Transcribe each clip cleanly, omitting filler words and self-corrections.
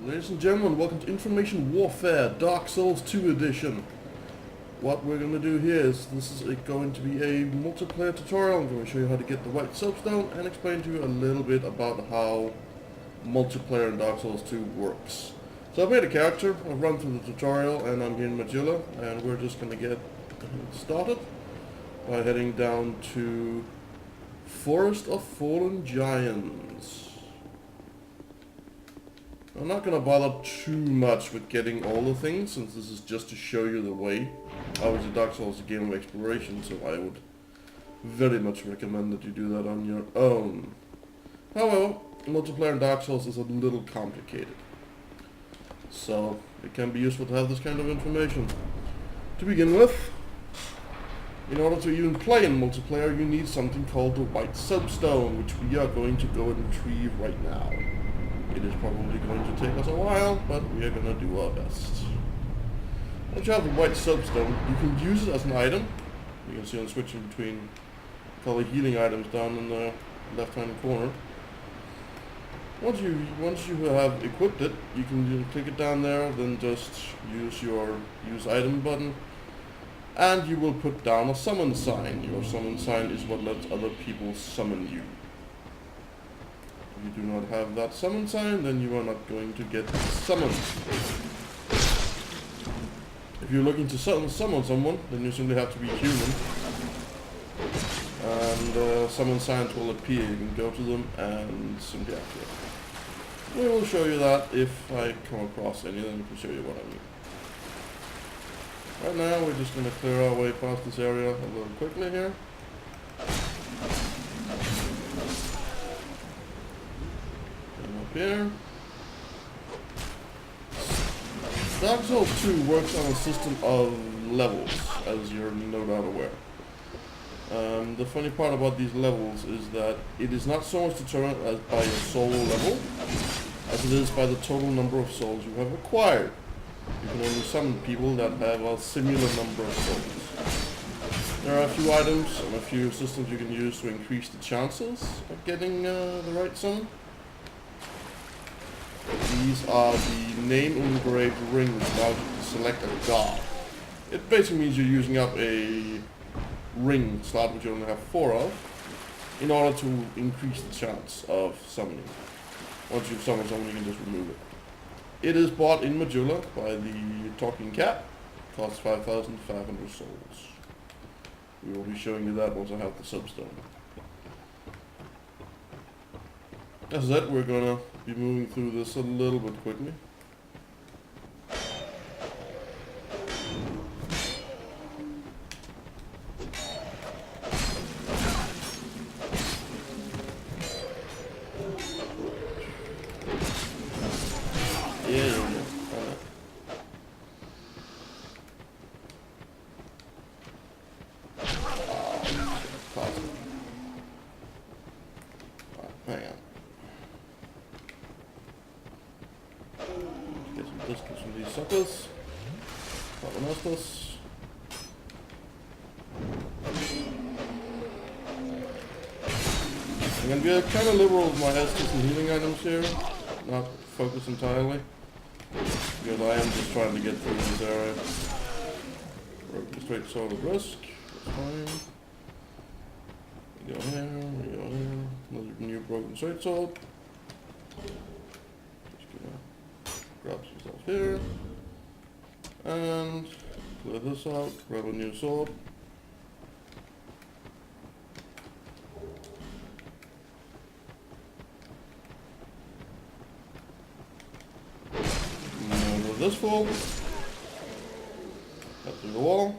Ladies and gentlemen, welcome to Information Warfare, Dark Souls 2 Edition. What we're going to do here is, this is going to be a multiplayer tutorial. I'm going to show you how to get the right soapstone and explain to you a little bit about how multiplayer in Dark Souls 2 works. So I've made a character, I've run through the tutorial, and I'm here in Majula, and we're just going to get started by heading down to Forest of Fallen Giants. I'm not going to bother too much with getting all the things, since this is just to show you the way. Obviously Dark Souls is a game of exploration, so I would very much recommend that you do that on your own. However, multiplayer in Dark Souls is a little complicated, so it can be useful to have this kind of information. To begin with, in order to even play in multiplayer, you need something called the white soapstone, which we are going to go and retrieve right now. It is probably going to take us a while, but we are going to do our best. Once you have the white soapstone, you can use it as an item. You can see I'm switching between color healing items down in the left-hand corner. Once you have equipped it, you can click it down there, then just use your use item button, and you will put down a summon sign. Your summon sign is what lets other people summon you. If you do not have that summon sign, then you are not going to get summoned. If you're looking to summon someone, then you simply have to be human, and summon signs will appear. You can go to them and simply activate. We will show you that if I come across any, then we can show you what I mean. Right now we're just going to clear our way past this area a little quickly here. Here. Dark Souls 2 works on a system of levels, as you're no doubt aware. The funny part about these levels is that it is not so much determined as by your soul level, as it is by the total number of souls you have acquired. You can only summon people that have a similar number of souls. There are a few items and a few systems you can use to increase the chances of getting the right summon. These are the name engraved rings that allow you to select a god. It basically means you're using up a ring slot, which you only have 4 of, in order to increase the chance of summoning. Once you've summoned someone, you can just remove it. It is bought in Majula by the Talking Cat. It costs 5,500 souls. We will be showing you that once I have the soapstone. As that, we're gonna be moving through this a little bit quickly. Yeah. Hang on. Get some distance from these suckers. Papanostos. I'm going to be kind of liberal with my Estus and healing items here. Not focus entirely. Because I am just trying to get through this area. Broken straight sword of risk. That's fine. We go here, we go here. Another new broken straight sword. Grab some stuff here, and clear this out, grab a new sword. And with this full, up through the wall.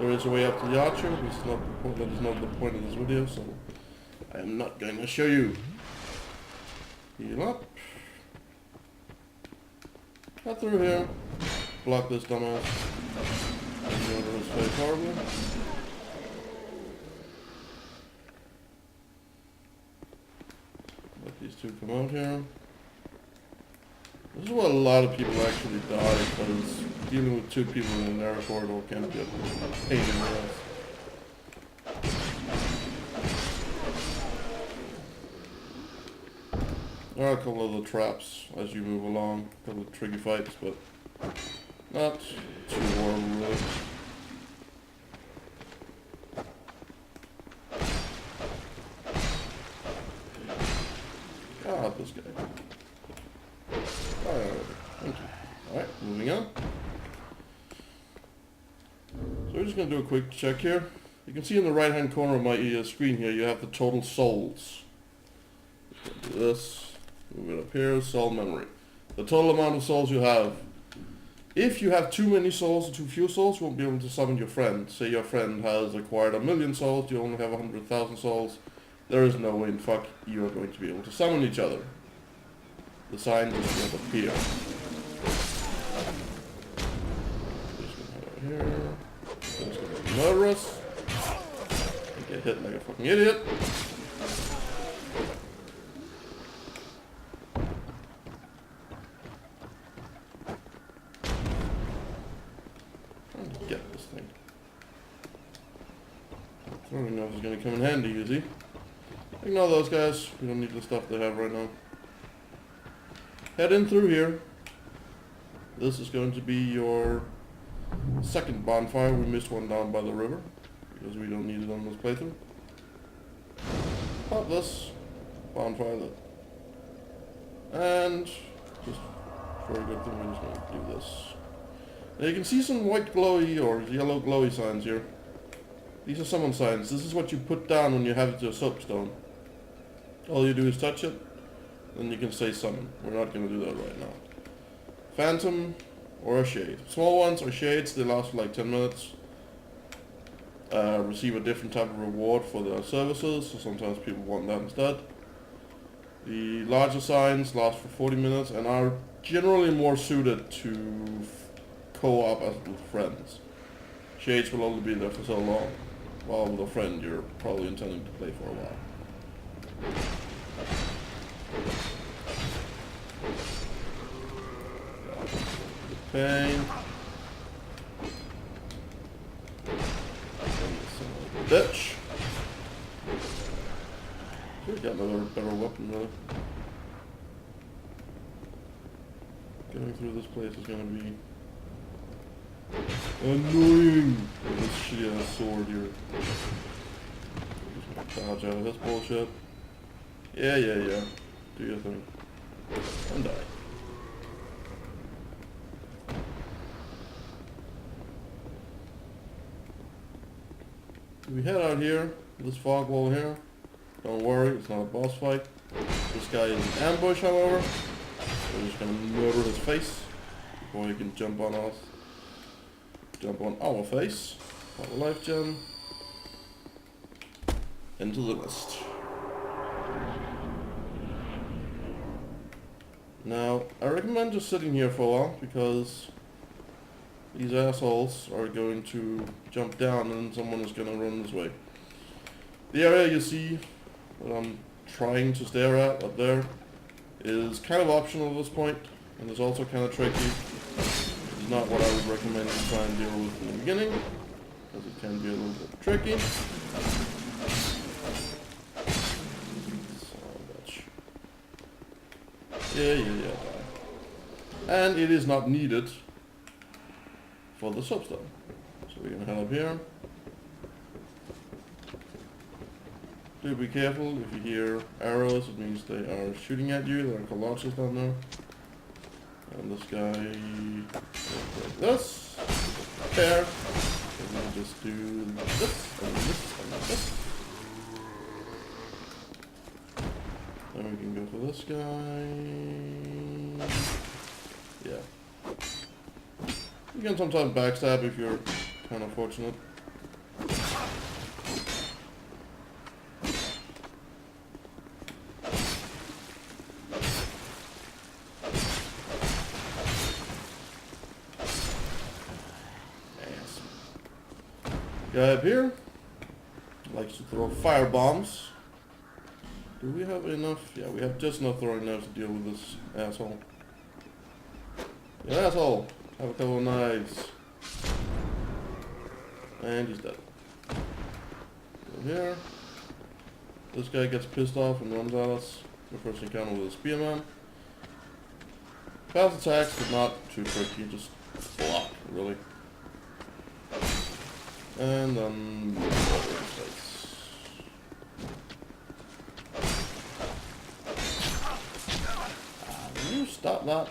There is a way up to the archer, but it's not the point, that is not the point of this video, so I am not going to show you. Heal up. Cut through here, block this dumbass, and go to his face horribly. Let these two come out here. This is where a lot of people actually die, because dealing with 2 people in a narrow corridor can be a pain in the ass. There are a couple of the traps as you move along, a couple of tricky fights, but not too horrible really. God, this guy. Thank you. Alright, moving on. So we're just going to do a quick check here. You can see in the right hand corner of my screen here, you have the total souls. Do this, move it up here, soul memory. The total amount of souls you have. If you have too many souls or too few souls, you won't be able to summon your friend. Say your friend has acquired 1,000,000 souls, you only have 100,000 souls. There is no way in fuck you are going to be able to summon each other. The sign just won't appear. Just gonna head over here. Just gonna murder us. Get hit like a fucking idiot. Trying to get this thing. I don't even know if it's gonna come in handy, you see. Ignore those guys. We don't need the stuff they have right now. Head in through here. This is going to be your second bonfire. We missed one down by the river because we don't need it on this playthrough. Pop this. Bonfire that. And just for a good thing, we're just going to do this. Now you can see some white glowy or yellow glowy signs here. These are summon signs. This is what you put down when you have your soapstone. All you do is touch it, then you can say summon. We're not going to do that right now. Phantom or a shade. Small ones are shades, they last for like 10 minutes. Receive a different type of reward for their services, so sometimes people want that instead. The larger signs last for 40 minutes and are generally more suited to co-op as with friends. Shades will only be there for so long, while with a friend you're probably intending to play for a while. Pain. Bitch. Should've got another better weapon really. Going through this place is gonna be annoying. This shitty ass sword here. Just gonna dodge out of this bullshit. Yeah. Do your thing. And die. We head out here, this fog wall here. Don't worry, it's not a boss fight. This guy is an ambush, however. We're just gonna murder his face before he can jump on us. Jump on our face. Pop a life gem. Into the mist. Now, I recommend just sitting here for a while because these assholes are going to jump down and someone is going to run this way. The area you see that I'm trying to stare at up there is kind of optional at this point, and is also kind of tricky. It's not what I would recommend you try and deal with in the beginning, because it can be a little bit tricky. Yeah. And it is not needed for the soapstone. So we're gonna head up here. Do be careful if you hear arrows, it means they are shooting at you. There are colossus down there. And this guy like this. There. And we'll just do this and this and this. Then we can go for this guy. Yeah. You can sometimes backstab if you're kind of fortunate. Yes. Guy up here likes to throw fire bombs. Do we have enough? Yeah, we have just enough throwing knives to deal with this asshole. You asshole! Have a couple of knives. And he's dead. Go here. This guy gets pissed off and runs at us. the first encounter with a spearman. Fast attacks, but not too tricky, just block, really. And then can you stop that?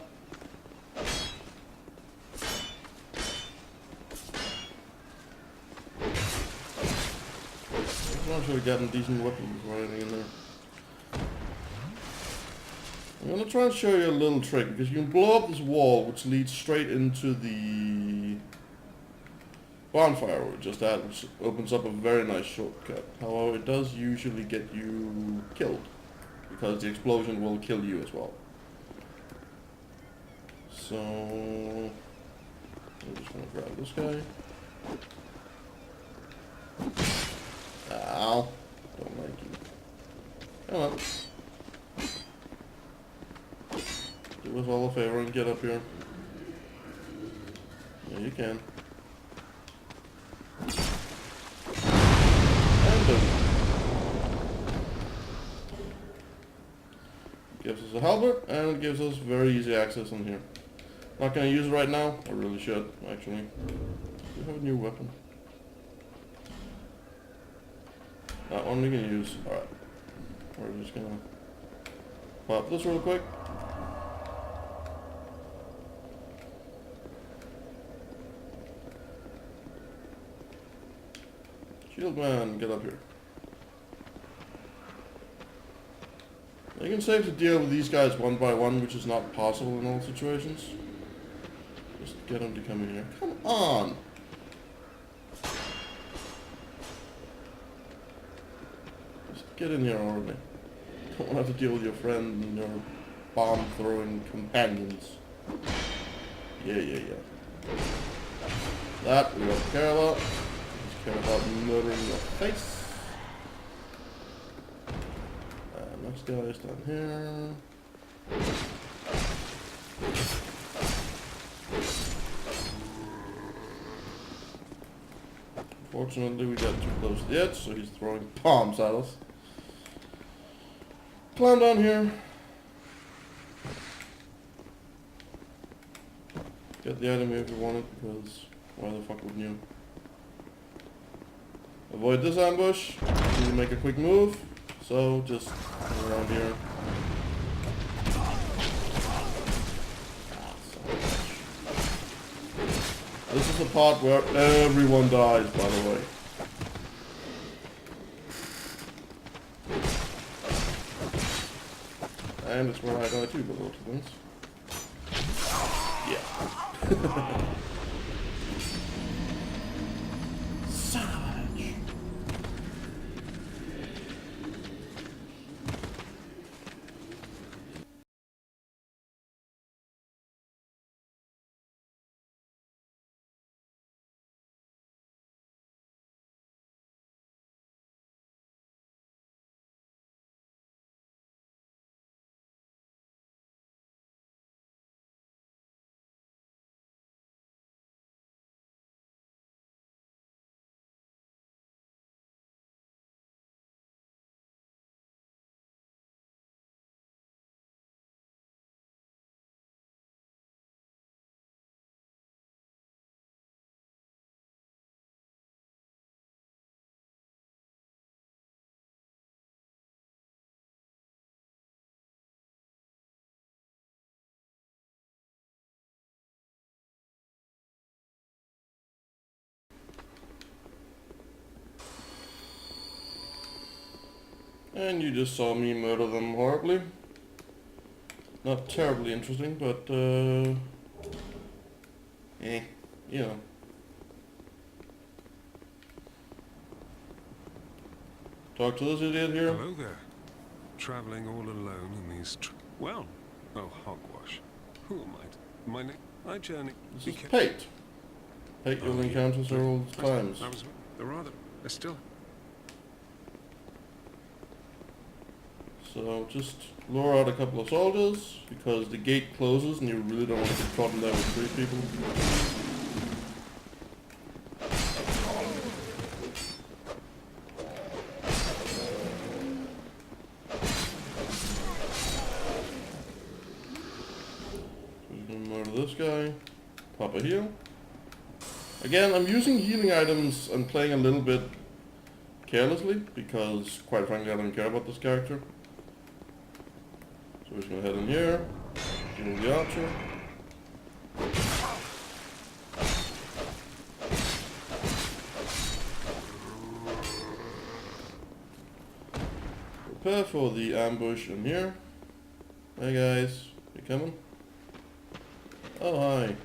I'm sure we gotten decent weapons or anything in there. I'm gonna try and show you a little trick, because you can blow up this wall which leads straight into the bonfire we just had, which opens up a very nice shortcut. However, it does usually get you killed, because the explosion will kill you as well. So I'm just gonna grab this guy. Ow. Don't like you. Come on. Do us all a favor and get up here. Yeah, you can. And boom. Gives us a halberd, and it gives us very easy access in here. Not gonna use it right now. I really should, actually. We have a new weapon. That one we can use. Alright. We're just gonna pop this real quick. Shield man, get up here. You can save to deal with these guys one by one, which is not possible in all situations. Just get them to come in here. Come on! Get in here already. Don't want to have to deal with your friend and your bomb-throwing companions. Yeah. That we don't care about. Just care about murdering your face. Next guy is down here. Unfortunately, we got too close to the edge, so he's throwing bombs at us. Climb down here. Get the item if you want it, because why the fuck wouldn't you? Avoid this ambush. You need to make a quick move, so just go around here. This is the part where everyone dies, by the way. And it's where I die too, by the looks of things. Yeah. Savage. And you just saw me murder them horribly. Not terribly interesting, but you know. Talk to this idiot here. Hello there. Traveling all alone in these well, oh hogwash. Who am I? My name I journey. This is Pate. Pate you'll encounter several times. I was rather still. So just lure out a couple of soldiers, because the gate closes and you really don't want to get caught in there with 3 people. this guy. Pop a heal. Again, I'm using healing items and playing a little bit carelessly because, quite frankly, I don't care about this character. So we're just gonna head in here, heal the archer. Prepare for the ambush in here. Hey guys, you coming? Oh hi.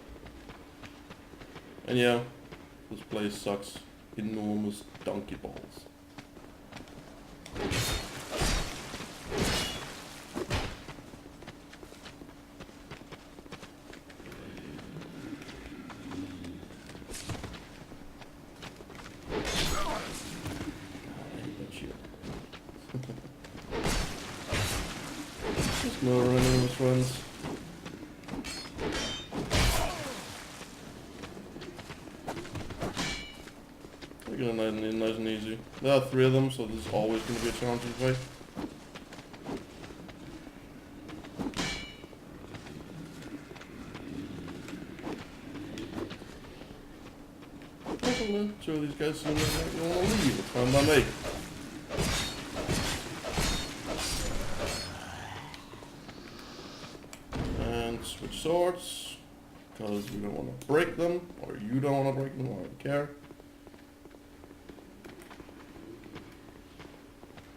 And yeah, this place sucks enormous donkey balls. Just more enemies, friends. We're gonna nice and easy. There are 3 of them, so this is always gonna be a challenging fight. Hopefully, 2 of these guys seem like they don't wanna leave. It's fine by me. Switch swords, because we don't want to break them, or you don't want to break them, I don't care.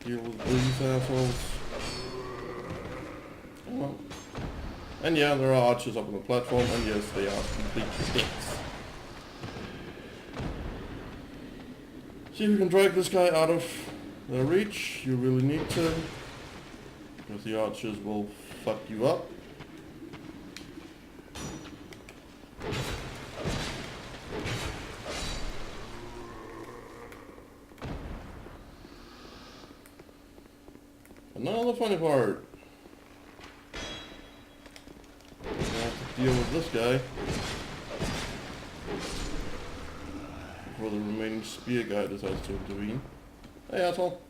Deal with these assholes. Oh. And yeah, there are archers up on the platform, and yes, they are complete dicks. See if you can drag this guy out of their reach. You really need to, because the archers will fuck you up. And now the funny part. I have to deal with this guy before the remaining spear guy decides to intervene. Hey asshole.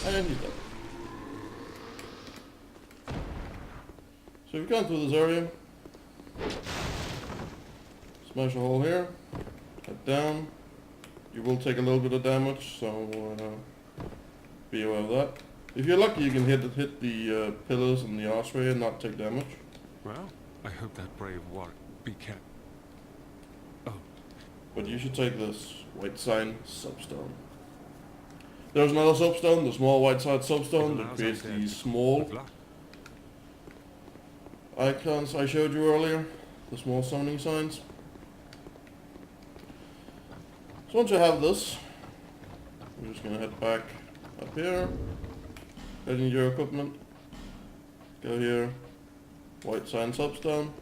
And he's dead. So we've gone through this area. Smash a hole here. Head down. You will take a little bit of damage, so be aware of that. If you're lucky, you can hit the pillars and the archway and not take damage. Well, I hope that brave warrior be kept. Oh. But you should take this white sign soapstone. There's another soapstone, the small white side soapstone that creates these small icons I showed you earlier, the small summoning signs. So once you have this, we're just gonna head back up here, head into your equipment, go here, white sign soapstone,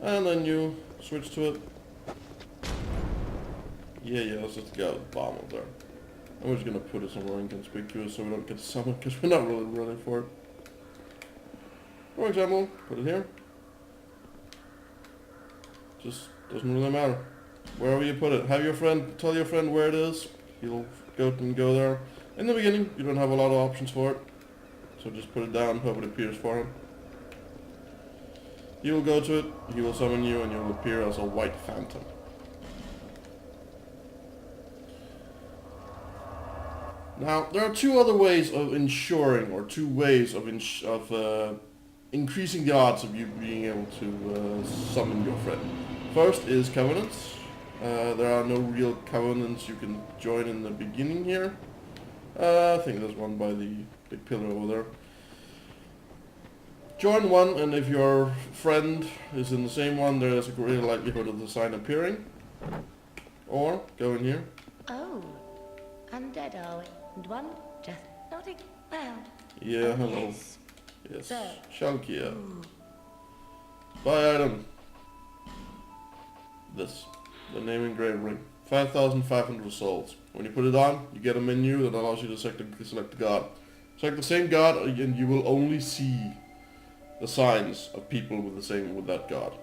and then you switch to it. Yeah, let's just go with the bomb up there. And we're just gonna put it somewhere inconspicuous so we don't get summoned, because we're not really running for it. For example, put it here. Just doesn't really matter. Wherever you put it. Have your friend, tell your friend where it is. He'll go there. In the beginning, you don't have a lot of options for it. So just put it down, hope it appears for him. He will go to it, he will summon you, and you will appear as a white phantom. Now, there are 2 other ways of ensuring, or 2 ways of increasing the odds of you being able to summon your friend. First is covenants. There are no real covenants you can join in the beginning here. I think there's one by the big pillar over there. Join one, and if your friend is in the same one, there's a greater likelihood of the sign appearing. Or, go in here. Oh, undead are we? And one just nodding round. Yeah, hello. Yes. So. Shalkia. Buy item. This. The name engraved ring. 5,500 souls. When you put it on, you get a menu that allows you to select the god. Select the same god and you will only see the signs of people with that god.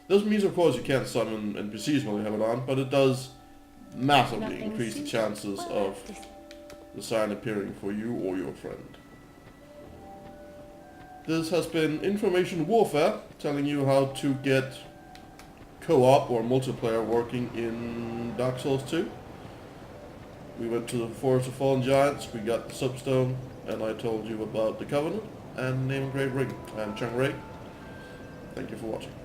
Doesn't mean, of course, you can't summon NPCs while you have it on, but it does massively Nothing increase the suits chances well, of the sign appearing for you or your friend. This has been Information Warfare, telling you how to get co-op or multiplayer working in Dark Souls 2. We went to the Forest of Fallen Giants, we got the Soapstone, and I told you about the Covenant and Name Grave Ring. I'm Chung Ray. Thank you for watching.